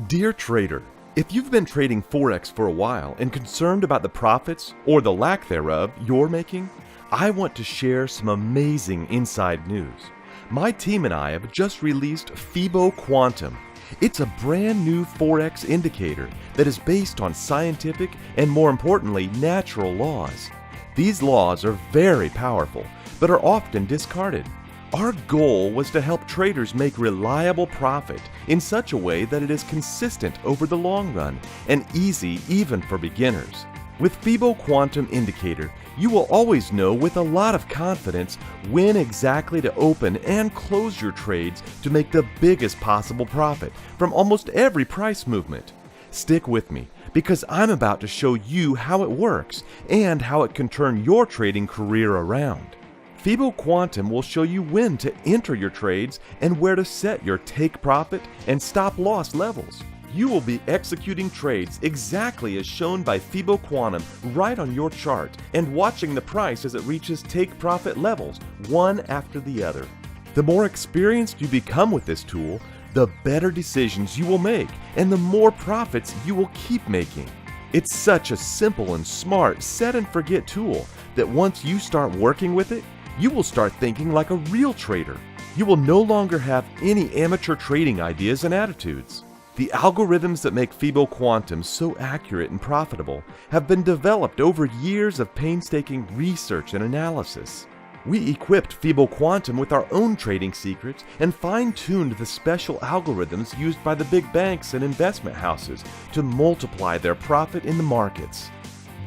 Dear trader, if you've been trading Forex for a while and concerned about the profits, or the lack thereof, you're making, I want to share some amazing inside news. My team and I have just released Fibo Quantum. It's a brand new Forex indicator that is based on scientific and, more importantly, natural laws. These laws are very powerful, but are often discarded. Our goal was to help traders make reliable profit in such a way that it is consistent over the long run and easy even for beginners. With Fibo Quantum Indicator, you will always know with a lot of confidence when exactly to open and close your trades to make the biggest possible profit from almost every price movement. Stick with me, because I'm about to show you how it works and how it can turn your trading career around. Fibo Quantum will show you when to enter your trades and where to set your take profit and stop loss levels. You will be executing trades exactly as shown by Fibo Quantum right on your chart and watching the price as it reaches take profit levels, one after the other. The more experienced you become with this tool, the better decisions you will make and the more profits you will keep making. It's such a simple and smart set and forget tool that once you start working with it, you will start thinking like a real trader. You will no longer have any amateur trading ideas and attitudes. The algorithms that make Fibo Quantum so accurate and profitable have been developed over years of painstaking research and analysis. We equipped Fibo Quantum with our own trading secrets and fine-tuned the special algorithms used by the big banks and investment houses to multiply their profit in the markets.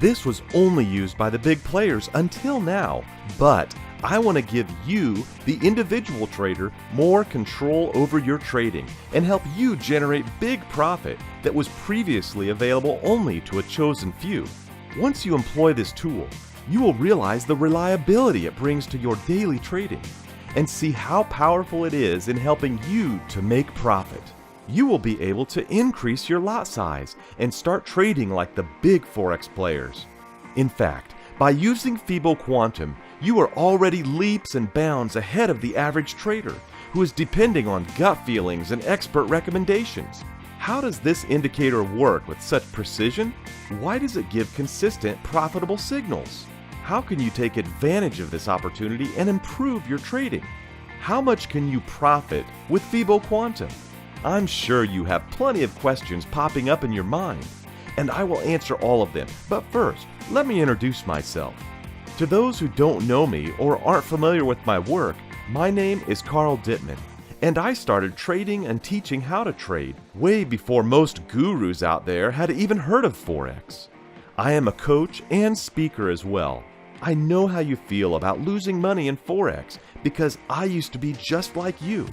This was only used by the big players until now, but I want to give you, the individual trader, more control over your trading and help you generate big profit that was previously available only to a chosen few. Once you employ this tool, you will realize the reliability it brings to your daily trading and see how powerful it is in helping you to make profit. You will be able to increase your lot size and start trading like the big Forex players. In fact, by using Fibo Quantum, you are already leaps and bounds ahead of the average trader who is depending on gut feelings and expert recommendations. How does this indicator work with such precision? Why does it give consistent, profitable signals? How can you take advantage of this opportunity and improve your trading? How much can you profit with Fibo Quantum? I'm sure you have plenty of questions popping up in your mind, and I will answer all of them. But first, let me introduce myself. To those who don't know me or aren't familiar with my work, my name is Carl Dittman, and I started trading and teaching how to trade way before most gurus out there had even heard of Forex. I am a coach and speaker as well. I know how you feel about losing money in Forex because I used to be just like you.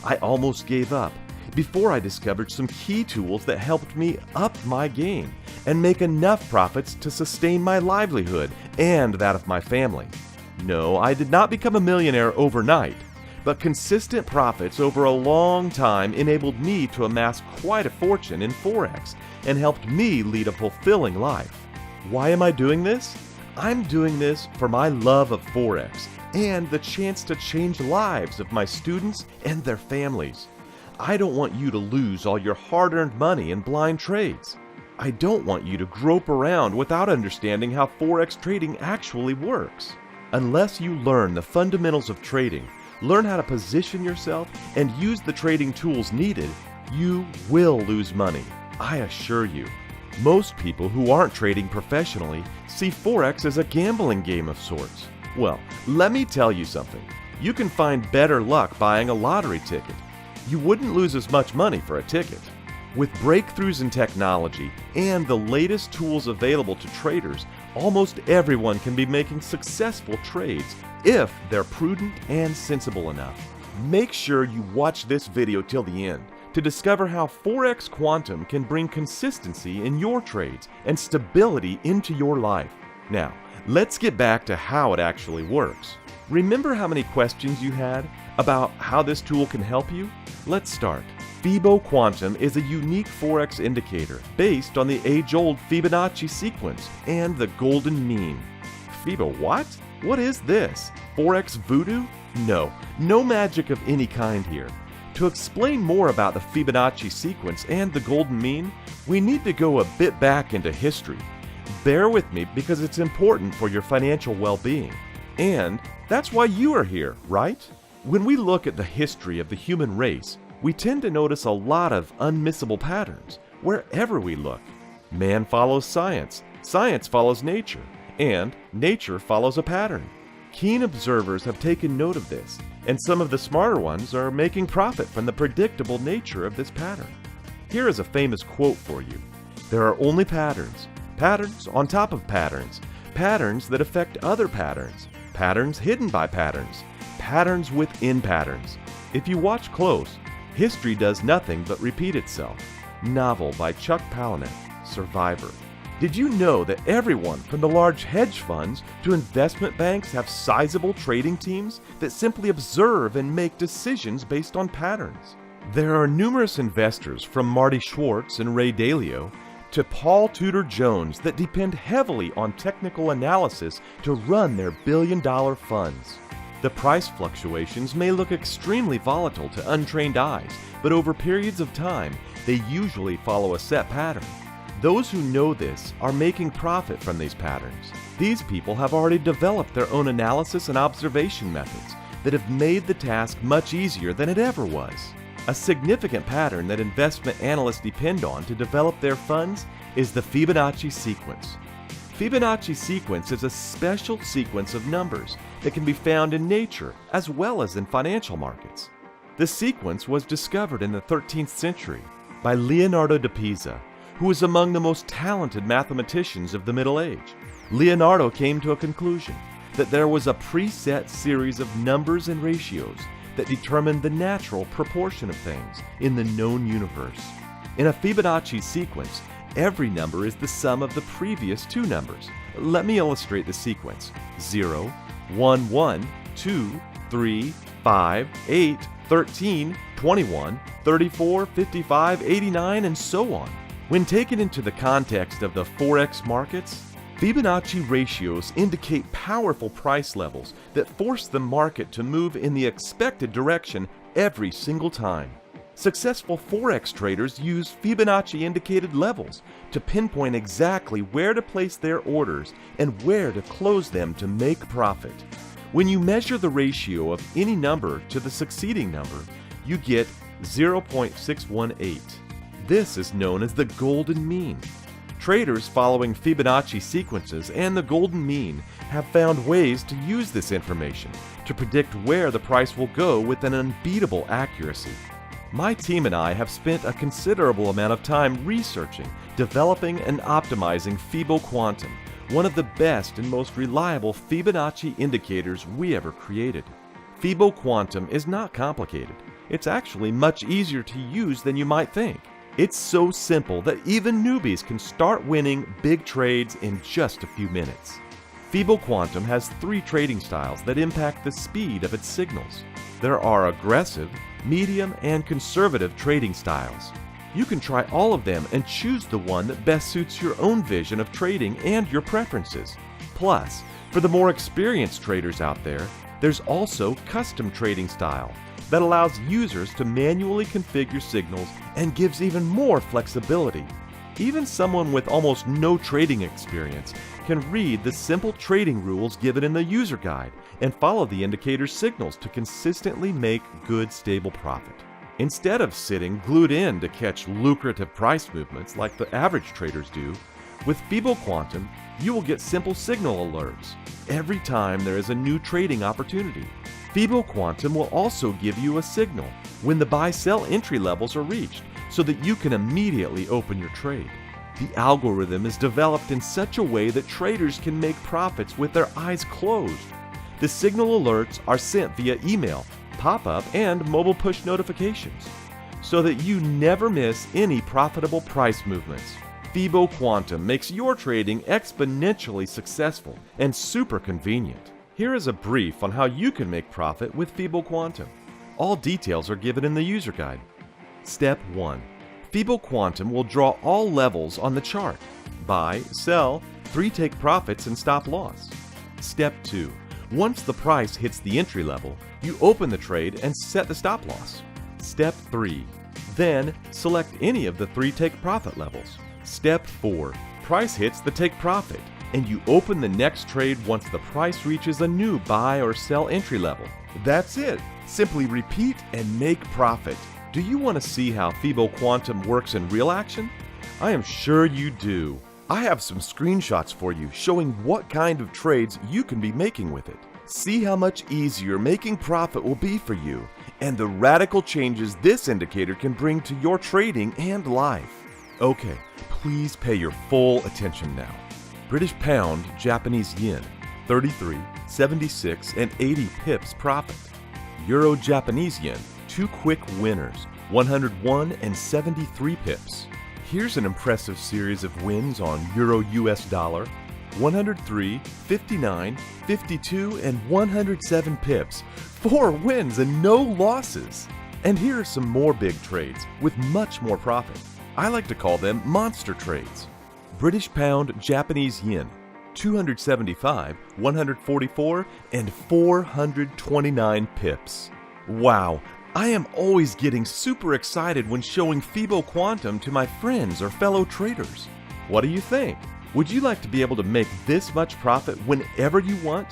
I almost gave up before I discovered some key tools that helped me up my game and make enough profits to sustain my livelihood and that of my family. No, I did not become a millionaire overnight, but consistent profits over a long time enabled me to amass quite a fortune in Forex and helped me lead a fulfilling life. Why am I doing this? I'm doing this for my love of Forex and the chance to change lives of my students and their families. I don't want you to lose all your hard-earned money in blind trades. I don't want you to grope around without understanding how Forex trading actually works. Unless you learn the fundamentals of trading, learn how to position yourself, and use the trading tools needed, you will lose money, I assure you. Most people who aren't trading professionally see Forex as a gambling game of sorts. Well, let me tell you something. You can find better luck buying a lottery ticket. You wouldn't lose as much money for a ticket. With breakthroughs in technology and the latest tools available to traders, almost everyone can be making successful trades if they're prudent and sensible enough. Make sure you watch this video till the end to discover how Forex Quantum can bring consistency in your trades and stability into your life. Now, let's get back to how it actually works. Remember how many questions you had about how this tool can help you? Let's start. Fibo Quantum is a unique Forex indicator based on the age-old Fibonacci sequence and the golden mean. Fibo what? What is this? Forex voodoo? No magic of any kind here. To explain more about the Fibonacci sequence and the golden mean, we need to go a bit back into history. Bear with me because it's important for your financial well-being. And that's why you are here, right? When we look at the history of the human race, we tend to notice a lot of unmissable patterns wherever we look. Man follows science, science follows nature, and nature follows a pattern. Keen observers have taken note of this, and some of the smarter ones are making profit from the predictable nature of this pattern. Here is a famous quote for you. There are only patterns, patterns on top of patterns, patterns that affect other patterns, patterns hidden by patterns, patterns within patterns. If you watch close, history does nothing but repeat itself. Novel by Chuck Palahniuk, Survivor. Did you know that everyone from the large hedge funds to investment banks have sizable trading teams that simply observe and make decisions based on patterns? There are numerous investors from Marty Schwartz and Ray Dalio to Paul Tudor Jones that depend heavily on technical analysis to run their billion-dollar funds. The price fluctuations may look extremely volatile to untrained eyes, but over periods of time, they usually follow a set pattern. Those who know this are making profit from these patterns. These people have already developed their own analysis and observation methods that have made the task much easier than it ever was. A significant pattern that investment analysts depend on to develop their funds is the Fibonacci sequence. Fibonacci sequence is a special sequence of numbers that can be found in nature as well as in financial markets. The sequence was discovered in the 13th century by Leonardo da Pisa, who was among the most talented mathematicians of the Middle Age. Leonardo came to a conclusion that there was a preset series of numbers and ratios that determined the natural proportion of things in the known universe. In a Fibonacci sequence, every number is the sum of the previous two numbers. Let me illustrate the sequence. 0, 1, 1, 2, 3, 5, 8, 13, 21, 34, 55, 89, and so on. When taken into the context of the Forex markets, Fibonacci ratios indicate powerful price levels that force the market to move in the expected direction every single time. Successful Forex traders use Fibonacci indicated levels to pinpoint exactly where to place their orders and where to close them to make profit. When you measure the ratio of any number to the succeeding number, you get 0.618. This is known as the golden mean. Traders following Fibonacci sequences and the golden mean have found ways to use this information to predict where the price will go with an unbeatable accuracy. My team and I have spent a considerable amount of time researching, developing, and optimizing Fibo Quantum, one of the best and most reliable Fibonacci indicators we ever created. Fibo Quantum is not complicated. It's actually much easier to use than you might think. It's so simple that even newbies can start winning big trades in just a few minutes. Fibo Quantum has 3 trading styles that impact the speed of its signals. There are aggressive, medium, and conservative trading styles. You can try all of them and choose the one that best suits your own vision of trading and your preferences. Plus, for the more experienced traders out there, there's also custom trading style that allows users to manually configure signals and gives even more flexibility. Even someone with almost no trading experience can read the simple trading rules given in the user guide and follow the indicator's signals to consistently make good, stable profit. Instead of sitting glued in to catch lucrative price movements like the average traders do, with Fibo Quantum, you will get simple signal alerts every time there is a new trading opportunity. Fibo Quantum will also give you a signal when the buy-sell entry levels are reached so that you can immediately open your trade. The algorithm is developed in such a way that traders can make profits with their eyes closed. The signal alerts are sent via email, pop-up, and mobile push notifications so that you never miss any profitable price movements. Fibo Quantum makes your trading exponentially successful and super convenient. Here is a brief on how you can make profit with Fibo Quantum. All details are given in the user guide. Step 1. Fibo Quantum will draw all levels on the chart: buy, sell, 3 take profits, and stop loss. Step 2. Once the price hits the entry level, you open the trade and set the stop loss. Step 3. Then, select any of the 3 take profit levels. Step 4. Price hits the take profit, and you open the next trade once the price reaches a new buy or sell entry level. That's it. Simply repeat and make profit. Do you want to see how Fibo Quantum works in real action? I am sure you do. I have some screenshots for you showing what kind of trades you can be making with it. See how much easier making profit will be for you, and the radical changes this indicator can bring to your trading and life. Okay, please pay your full attention now. British pound, Japanese yen, 33, 76, and 80 pips profit. Euro Japanese yen, 2 quick winners, 101 and 73 pips. Here's an impressive series of wins on Euro US dollar, 103, 59, 52, and 107 pips. 4 wins and no losses. And here are some more big trades with much more profit. I like to call them monster trades. British pound, Japanese yen, 275, 144, and 429 pips. Wow, I am always getting super excited when showing Fibo Quantum to my friends or fellow traders. What do you think? Would you like to be able to make this much profit whenever you want?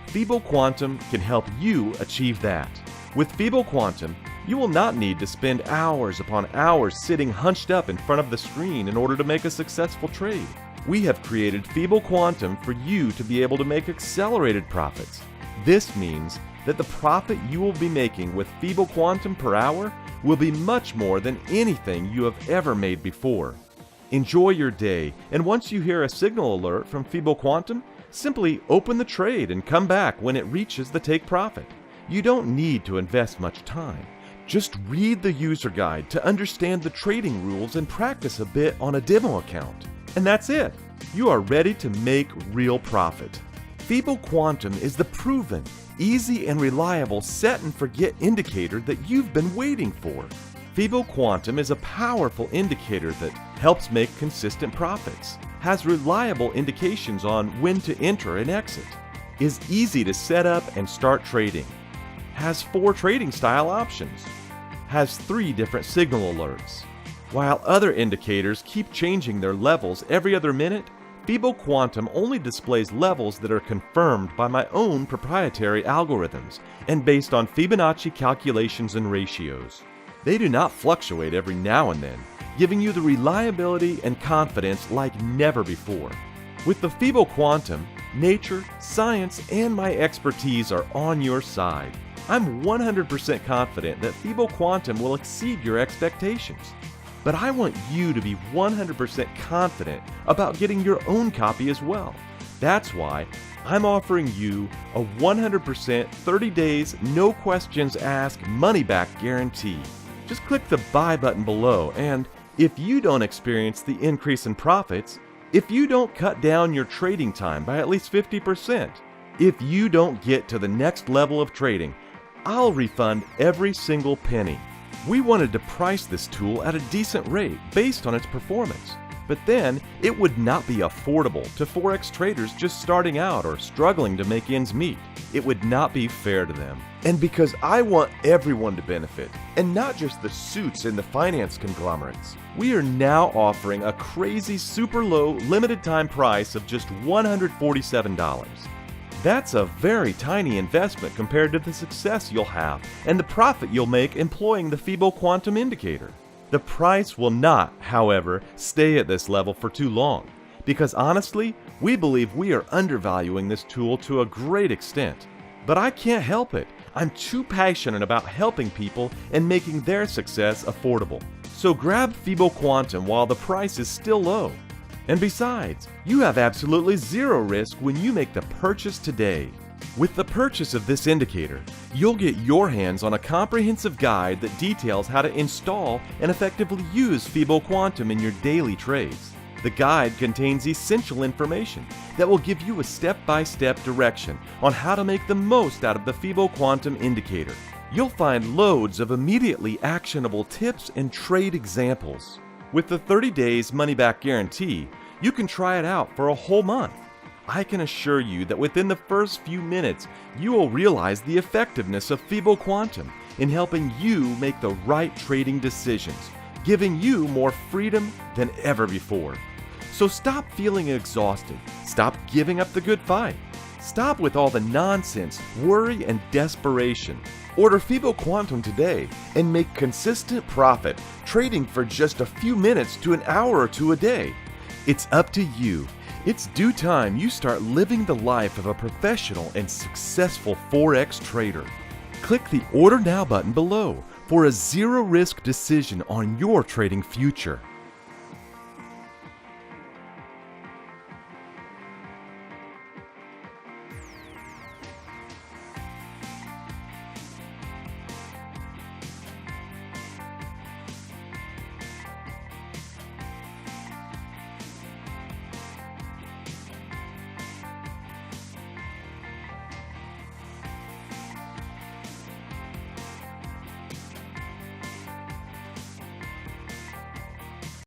Fibo Quantum can help you achieve that. With Fibo Quantum, you will not need to spend hours upon hours sitting hunched up in front of the screen in order to make a successful trade. We have created Fibo Quantum for you to be able to make accelerated profits. This means that the profit you will be making with Fibo Quantum per hour will be much more than anything you have ever made before. Enjoy your day, and once you hear a signal alert from Fibo Quantum, simply open the trade and come back when it reaches the take profit. You don't need to invest much time. Just read the user guide to understand the trading rules and practice a bit on a demo account. And that's it. You are ready to make real profit. Fibo Quantum is the proven, easy and reliable set and forget indicator that you've been waiting for. Fibo Quantum is a powerful indicator that helps make consistent profits, has reliable indications on when to enter and exit, is easy to set up and start trading, has 4 trading style options, has 3 different signal alerts. While other indicators keep changing their levels every other minute, Fibo Quantum only displays levels that are confirmed by my own proprietary algorithms and based on Fibonacci calculations and ratios. They do not fluctuate every now and then, giving you the reliability and confidence like never before. With the Fibo Quantum, nature, science, and my expertise are on your side. I'm 100% confident that Fibo Quantum will exceed your expectations. But I want you to be 100% confident about getting your own copy as well. That's why I'm offering you a 100% 30 days, no questions asked money back guarantee. Just click the buy button below, and if you don't experience the increase in profits, if you don't cut down your trading time by at least 50%, if you don't get to the next level of trading, I'll refund every single penny. We wanted to price this tool at a decent rate based on its performance, but then it would not be affordable to Forex traders just starting out or struggling to make ends meet. It would not be fair to them. And because I want everyone to benefit, and not just the suits in the finance conglomerates, we are now offering a crazy super low limited time price of just $147. That's a very tiny investment compared to the success you'll have and the profit you'll make employing the Fibo Quantum indicator. The price will not, however, stay at this level for too long, because honestly, we believe we are undervaluing this tool to a great extent. But I can't help it. I'm too passionate about helping people and making their success affordable. So grab Fibo Quantum while the price is still low. And besides, you have absolutely zero risk when you make the purchase today. With the purchase of this indicator, you'll get your hands on a comprehensive guide that details how to install and effectively use Fibo Quantum in your daily trades. The guide contains essential information that will give you a step-by-step direction on how to make the most out of the Fibo Quantum indicator. You'll find loads of immediately actionable tips and trade examples. With the 30 days money-back guarantee, you can try it out for a whole month. I can assure you that within the first few minutes, you will realize the effectiveness of Fibo Quantum in helping you make the right trading decisions, giving you more freedom than ever before. So stop feeling exhausted. Stop giving up the good fight. Stop with all the nonsense, worry, and desperation. Order Fibo Quantum today and make consistent profit trading for just a few minutes to an hour or two a day. It's up to you. It's due time you start living the life of a professional and successful Forex trader. Click the Order Now button below for a zero-risk decision on your trading future.